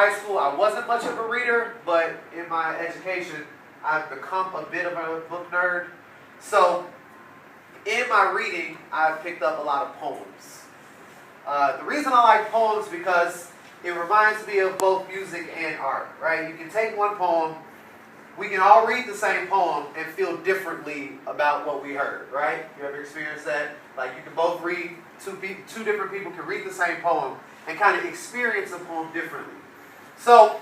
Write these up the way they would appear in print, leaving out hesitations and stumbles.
high school, I wasn't much of a reader, but in my education, I've become a bit of a book nerd. So in my reading, I've picked up a lot of poems. The reason I like poems is because it reminds me of both music and art, right? You can take one poem, we can all read the same poem and feel differently about what we heard, right? You ever experienced that? Like you can both read, two different people can read the same poem and kind of experience a poem differently. So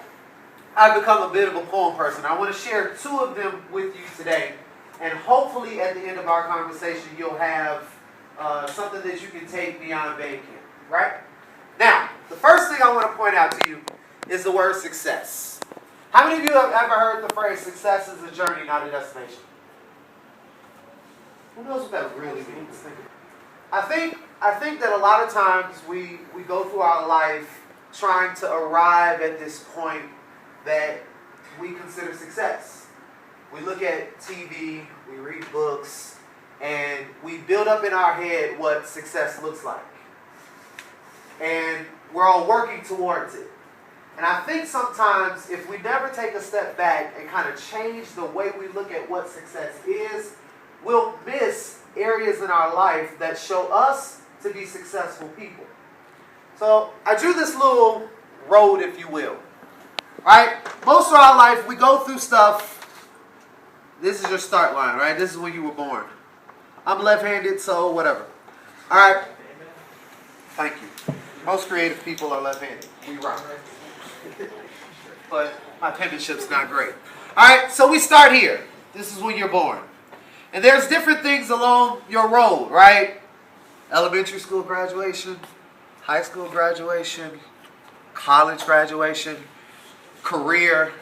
I've become a bit of a poem person. I want to share two of them with you today. And hopefully at the end of our conversation, you'll have something that you can take beyond band camp, right? Now, the first thing I want to point out to you is the word success. How many of you have ever heard the phrase, success is a journey, not a destination? Who knows what that really means? I think that a lot of times we go through our life trying to arrive at this point that we consider success. We look at TV, we read books, and we build up in our head what success looks like. And we're all working towards it. And I think sometimes if we never take a step back and kind of change the way we look at what success is, we'll miss areas in our life that show us to be successful people. So I drew this little road, if you will. Right? Most of our life, we go through stuff. This is your start line, right? This is when you were born. I'm left-handed, so whatever. All right? Thank you. Most creative people are left-handed. We rock. But my penmanship's not great. All right, so we start here. This is when you're born. And there's different things along your road, right? Elementary school graduation, high school graduation, college graduation, career.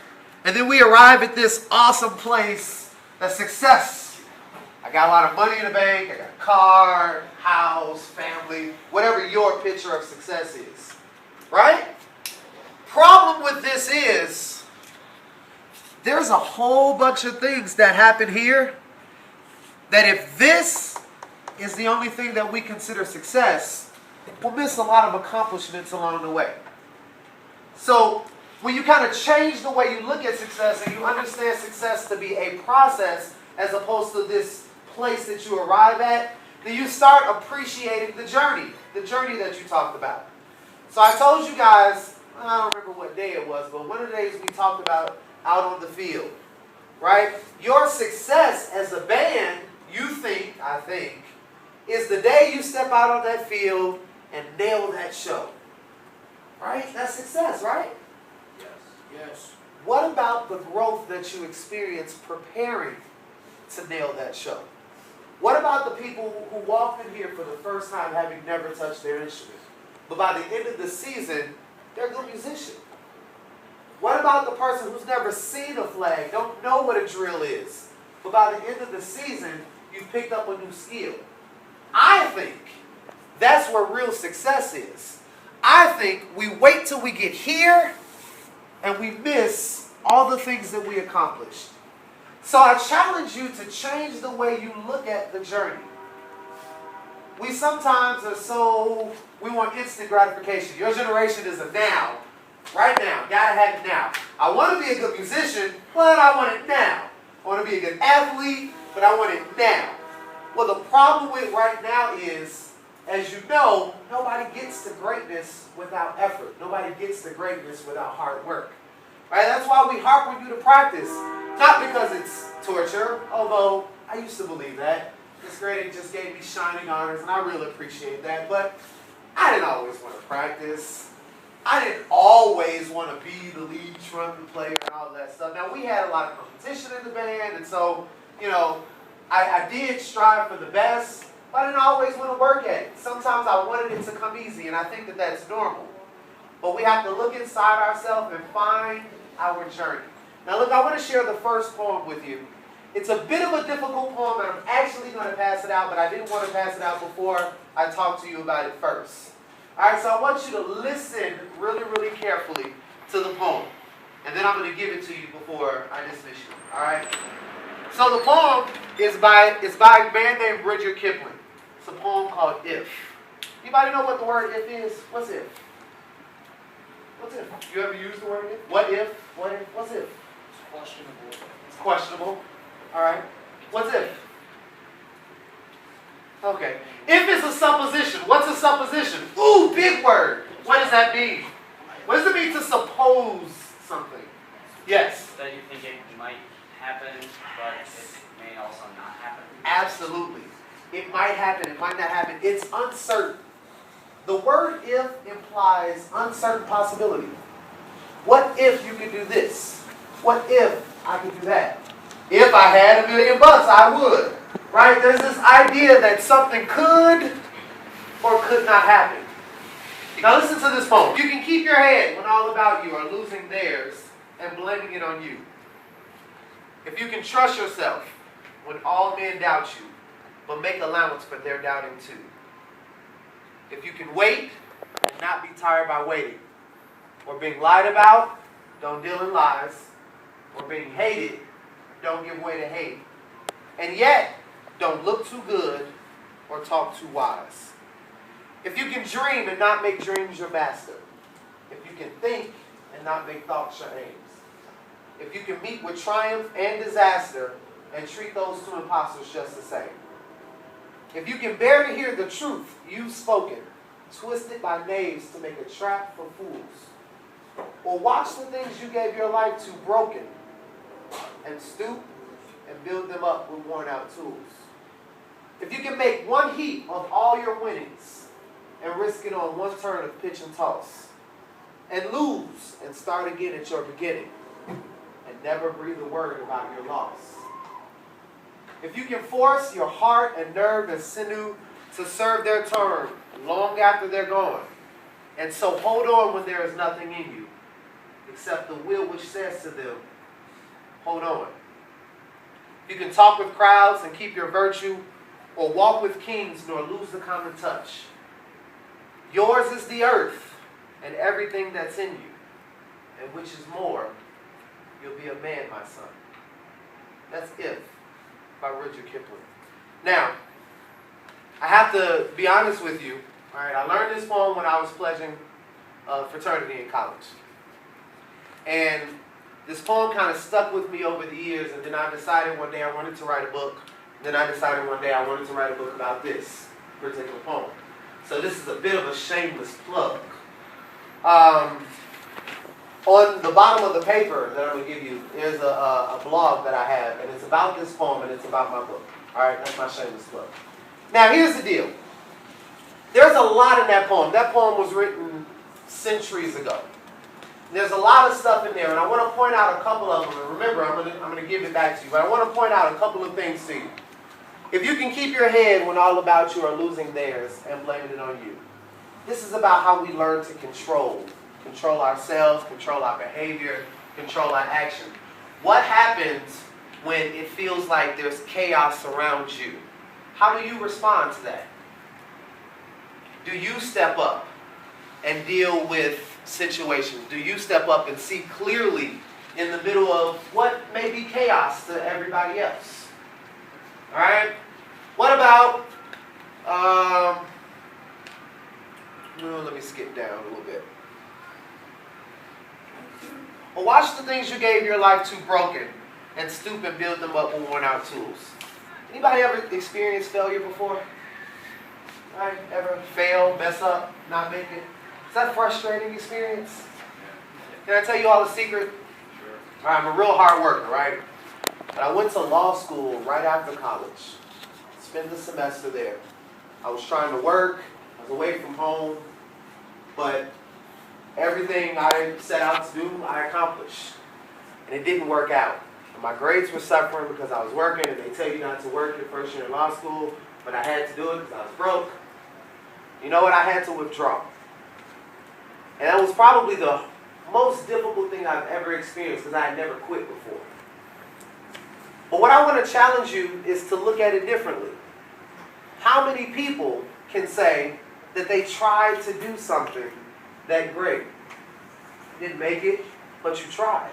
And then we arrive at this awesome place, that's success. I got a lot of money in the bank, I got a car, house, family, whatever your picture of success is. Right? Problem with this is, there's a whole bunch of things that happen here that if this is the only thing that we consider success, we'll miss a lot of accomplishments along the way. So when you kind of change the way you look at success and you understand success to be a process as opposed to this place that you arrive at, then you start appreciating the journey that you talked about. So I told you guys, I don't remember what day it was, but one of the days we talked about out on the field, right? Your success as a band, I think, is the day you step out on that field and nail that show. Right? That's success, right? Yes. Yes. What about the growth that you experience preparing to nail that show? What about the people who walked in here for the first time having never touched their instrument, but by the end of the season, they're a good musician? What about the person who's never seen a flag, don't know what a drill is, but by the end of the season, you've picked up a new skill? I think that's where real success is. I think we wait till we get here and we miss all the things that we accomplished. So I challenge you to change the way you look at the journey. We sometimes we want instant gratification. Your generation is a now. Right now. Gotta have it now. I want to be a good musician, but I want it now. I want to be a good athlete, but I want it now. Well, the problem with right now is, as you know, nobody gets to greatness without effort. Nobody gets to greatness without hard work. Right? That's why we harp on you to practice. Not because it's torture, although I used to believe that. This grade just gave me shining honors, and I really appreciate that. But I didn't always want to practice. I didn't always want to be the lead trumpet player and all that stuff. Now, we had a lot of competition in the band, and so, you know, I did strive for the best, but I didn't always want to work at it. Sometimes I wanted it to come easy, and I think that that's normal. But we have to look inside ourselves and find our journey. Now, look, I want to share the first poem with you. It's a bit of a difficult poem, and I'm actually going to pass it out, but I didn't want to pass it out before I talk to you about it first. All right, so I want you to listen really, really carefully to the poem. And then I'm going to give it to you before I dismiss you. All right? So the poem is by a man named Rudyard Kipling. It's a poem called If. Anybody know what the word if is? What's if? What's if? You ever use the word if? What if? What if? What's if? It's questionable. It's questionable. All right. What's if? Okay. If it's a supposition, what's a supposition? Ooh, big word. What does that mean? What does it mean to suppose something? Yes. That you think it might happen, but it may also not happen. Absolutely. It might happen, it might not happen. It's uncertain. The word if implies uncertain possibility. What if you could do this? What if I could do that? If I had $1 million, I would. Right? There's this idea that something could or could not happen. Now listen to this poem. You can keep your head when all about you are losing theirs and blaming it on you. If you can trust yourself when all men doubt you, but make allowance for their doubting too. If you can wait and not be tired by waiting, or being lied about, don't deal in lies, or being hated, don't give way to hate, and yet don't look too good or talk too wise. If you can dream and not make dreams your master, if you can think and not make thoughts your aims, if you can meet with triumph and disaster and treat those two impostors just the same, if you can bear to hear the truth you've spoken, twisted by knaves to make a trap for fools, or watch the things you gave your life to broken and stoop and build them up with worn out tools. If you can make one heap of all your winnings and risk it on one turn of pitch and toss, and lose and start again at your beginning, and never breathe a word about your loss. If you can force your heart and nerve and sinew to serve their turn long after they're gone, and so hold on when there is nothing in you, except the will which says to them, hold on. You can talk with crowds and keep your virtue, or walk with kings nor lose the common touch. Yours is the earth and everything that's in you, and which is more, you'll be a man, my son. That's If by Rita Kipling. Now, I have to be honest with you. All right, I learned this poem when I was pledging fraternity in college. And this poem kind of stuck with me over the years, and then I decided one day I wanted to write a book. Then I decided one day I wanted to write a book about this particular poem. So this is a bit of a shameless plug. On the bottom of the paper that I'm going to give you is a blog that I have, and it's about this poem, and it's about my book. All right, that's my shameless plug. Now, here's the deal. There's a lot in that poem. That poem was written centuries ago. There's a lot of stuff in there, and I want to point out a couple of them. And remember, I'm going to give it back to you, but I want to point out a couple of things to you. If you can keep your head when all about you are losing theirs and blaming it on you. This is about how we learn to control ourselves, control our behavior, control our action. What happens when it feels like there's chaos around you? How do you respond to that? Do you step up and deal with situations? Do you step up and see clearly in the middle of what may be chaos to everybody else? All right? What about, let me skip down a little bit. Or watch the things you gave your life to broken and stoop and build them up with worn out tools. Anybody ever experienced failure before? Right? Ever fail, mess up, not make it? Is that a frustrating experience? Can I tell you all a secret? Sure. All right, I'm a real hard worker, right? But I went to law school right after college. Spent the semester there. I was trying to work. I was away from home. But everything I set out to do, I accomplished. And it didn't work out. And my grades were suffering because I was working, and they tell you not to work your first year in law school, but I had to do it because I was broke. You know what? I had to withdraw. And that was probably the most difficult thing I've ever experienced because I had never quit before. But what I want to challenge you is to look at it differently. How many people can say that they tried to do something that great? You didn't make it, but you tried.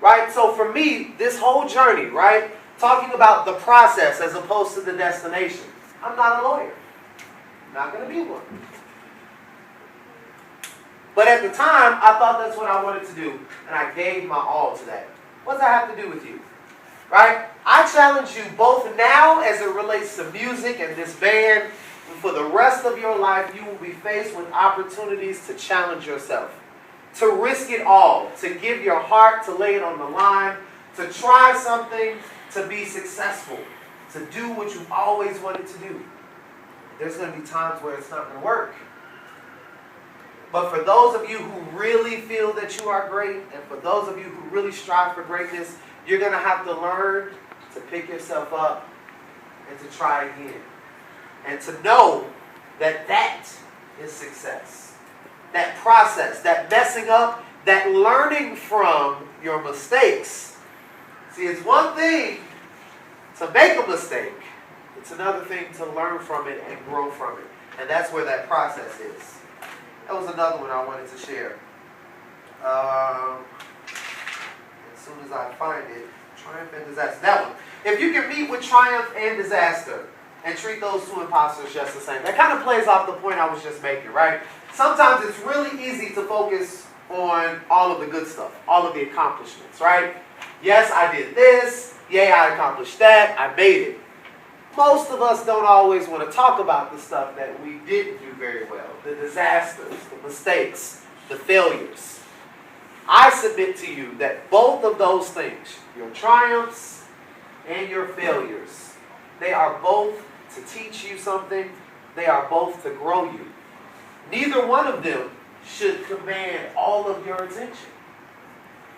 Right? So for me, this whole journey, right, talking about the process as opposed to the destination. I'm not a lawyer. I'm not going to be one. But at the time, I thought that's what I wanted to do, and I gave my all to that. What does that have to do with you? Right? I challenge you both now as it relates to music and this band, and for the rest of your life, you will be faced with opportunities to challenge yourself, to risk it all, to give your heart, to lay it on the line, to try something, to be successful, to do what you've always wanted to do. There's going to be times where it's not going to work. But for those of you who really feel that you are great, and for those of you who really strive for greatness, you're going to have to learn to pick yourself up and to try again. And to know that that is success. That process, that messing up, that learning from your mistakes. See, it's one thing to make a mistake. It's another thing to learn from it and grow from it. And that's where that process is. That was another one I wanted to share. As soon as I find it, triumph and disaster. That one. If you can meet with triumph and disaster and treat those two imposters just the same. That kind of plays off the point I was just making, right? Sometimes it's really easy to focus on all of the good stuff, all of the accomplishments, right? Yes, I did this. Yay, I accomplished that. I made it. Most of us don't always want to talk about the stuff that we didn't do very well, the disasters, the mistakes, the failures. I submit to you that both of those things, your triumphs and your failures, they are both to teach you something. They are both to grow you. Neither one of them should command all of your attention.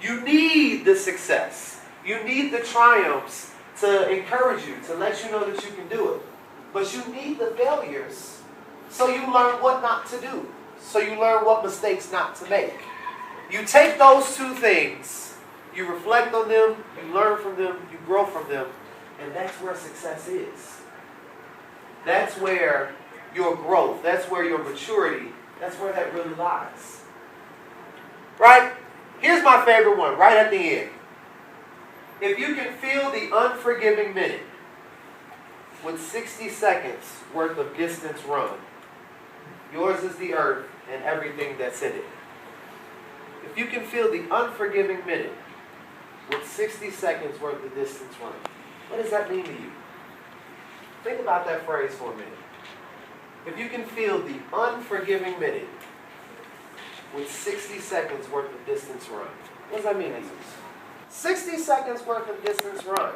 You need the success. You need the triumphs to encourage you, to let you know that you can do it. But you need the failures so you learn what not to do. So you learn what mistakes not to make. You take those two things, you reflect on them, you learn from them, you grow from them, and that's where success is. That's where your growth, that's where your maturity, that's where that really lies. Right? Here's my favorite one, right at the end. If you can feel the unforgiving minute with 60 seconds worth of distance run, yours is the earth and everything that's in it. If you can feel the unforgiving minute with 60 seconds worth of distance run, what does that mean to you? Think about that phrase for a minute. If you can feel the unforgiving minute with 60 seconds worth of distance run, what does that mean to you? 60 seconds worth of distance run.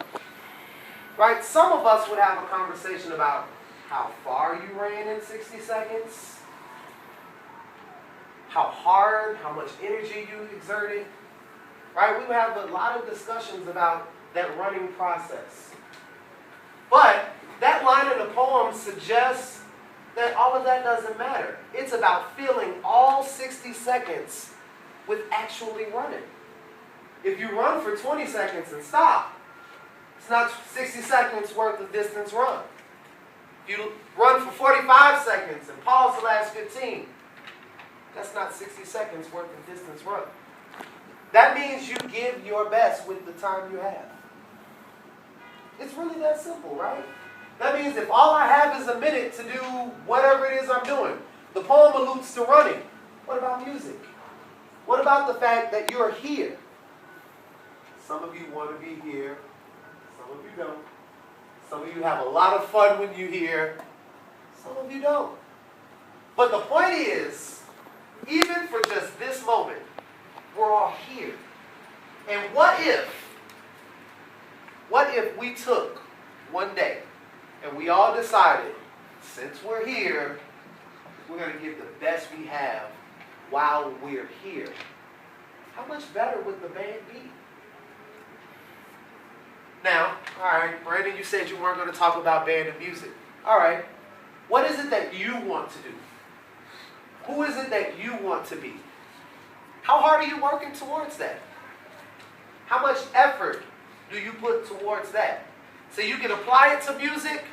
Right? Some of us would have a conversation about how far you ran in 60 seconds, how hard, how much energy you exerted. Right? We would have a lot of discussions about that running process. But that line in the poem suggests that all of that doesn't matter. It's about filling all 60 seconds with actually running. If you run for 20 seconds and stop, it's not 60 seconds worth of distance run. If you run for 45 seconds and pause the last 15, that's not 60 seconds worth of distance run. That means you give your best with the time you have. It's really that simple, right? That means if all I have is a minute to do whatever it is I'm doing, the poem alludes to running. What about music? What about the fact that you're here? Some of you want to be here. Some of you don't. Some of you have a lot of fun when you're here. Some of you don't. But the point is, even for just this moment, we're all here. And what if we took one day and we all decided, since we're here, we're going to give the best we have while we're here? How much better would the band be? Now, all right, Brandon, you said you weren't going to talk about band and music. All right, what is it that you want to do? Who is it that you want to be? How hard are you working towards that? How much effort do you put towards that? So you can apply it to music,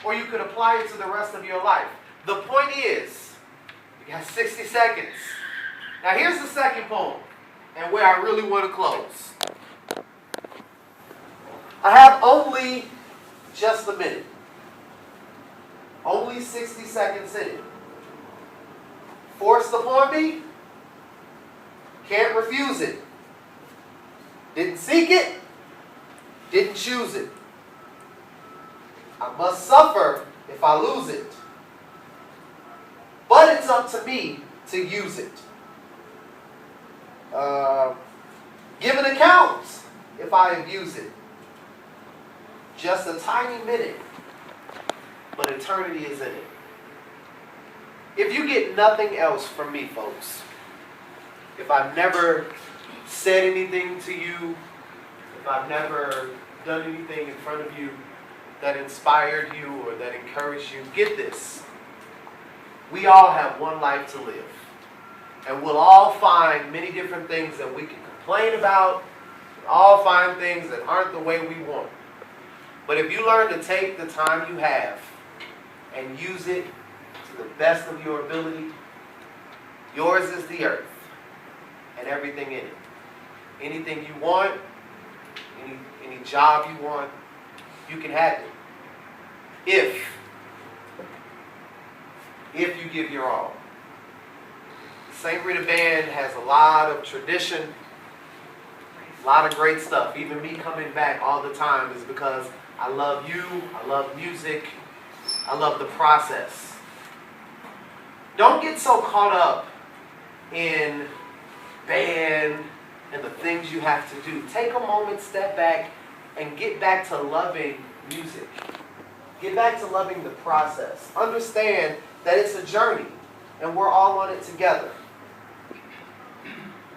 or you can apply it to the rest of your life. The point is, you got 60 seconds. Now here's the second poem, and where I really want to close. I have only just a minute. Only 60 seconds in it. Forced upon me, Can't refuse it. Didn't seek it. Didn't choose it. I must suffer if I lose it. But it's up to me to use it. Give an account if I abuse it. Just a tiny minute, but eternity is in it. If you get nothing else from me, folks, if I've never said anything to you, if I've never done anything in front of you that inspired you or that encouraged you, get this. We all have one life to live. And we'll all find many different things that we can complain about. We'll all find things that aren't the way we want. But if you learn to take the time you have and use it to the best of your ability, yours is the earth and everything in it. Anything you want, any job you want, you can have it. If you give your all. St.Rita Band has a lot of tradition, a lot of great stuff. Even me coming back all the time is because I love you, I love music, I love the process. Don't get so caught up in band and the things you have to do. Take a moment, step back, and get back to loving music. Get back to loving the process. Understand that it's a journey, and we're all on it together.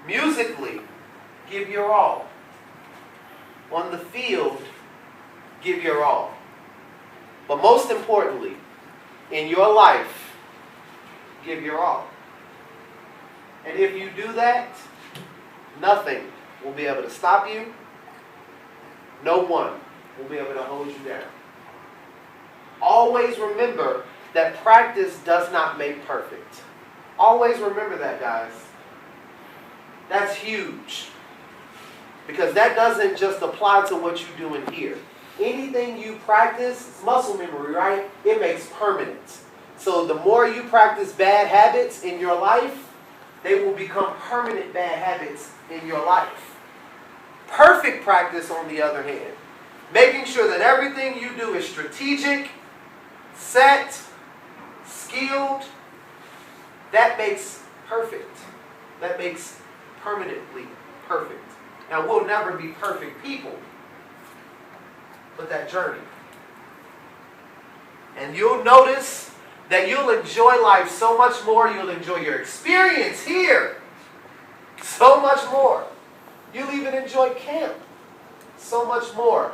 Musically, give your all. On the field, give your all. But most importantly, in your life, give your all. And if you do that, nothing will be able to stop you. No one will be able to hold you down. Always remember that practice does not make perfect. Always remember that, guys. That's huge. Because that doesn't just apply to what you do in here. Anything you practice, it's muscle memory, right? It makes permanent. So the more you practice bad habits in your life, they will become permanent bad habits in your life. Perfect practice, on the other hand, making sure that everything you do is strategic, set, skilled, that makes perfect. That makes permanently perfect. Now, we'll never be perfect people, but that journey. And you'll notice that you'll enjoy life so much more. You'll enjoy your experience here so much more. You'll even enjoy camp so much more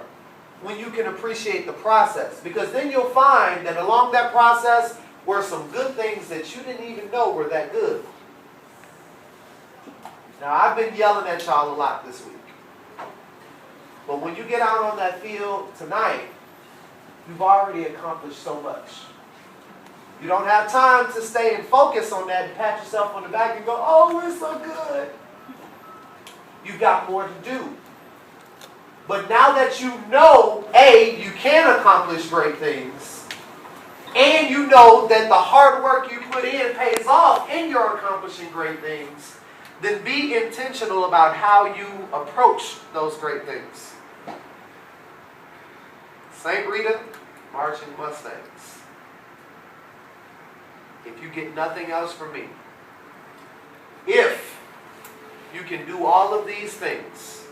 when you can appreciate the process. Because then you'll find that along that process were some good things that you didn't even know were that good. Now, I've been yelling at y'all a lot this week. But when you get out on that field tonight, you've already accomplished so much. You don't have time to stay and focus on that and pat yourself on the back and go, oh, we're so good. You've got more to do. But now that you know, A, you can accomplish great things, and you know that the hard work you put in pays off and you're accomplishing great things, then be intentional about how you approach those great things. St.Rita, Marching Mustangs. If you get nothing else from me, if you can do all of these things,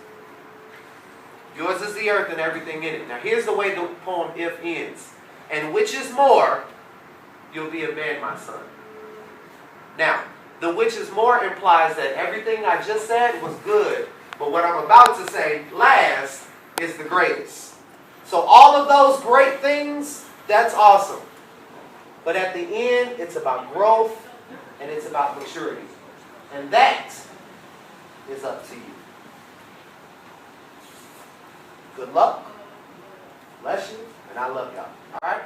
yours is the earth and everything in it. Now here's the way the poem If ends. And which is more, you'll be a man, my son. Now, the which is more implies that everything I just said was good, but what I'm about to say last is the greatest. So all of those great things, that's awesome. But at the end, it's about growth and it's about maturity. And that is up to you. Good luck, bless you, and I love y'all. All right?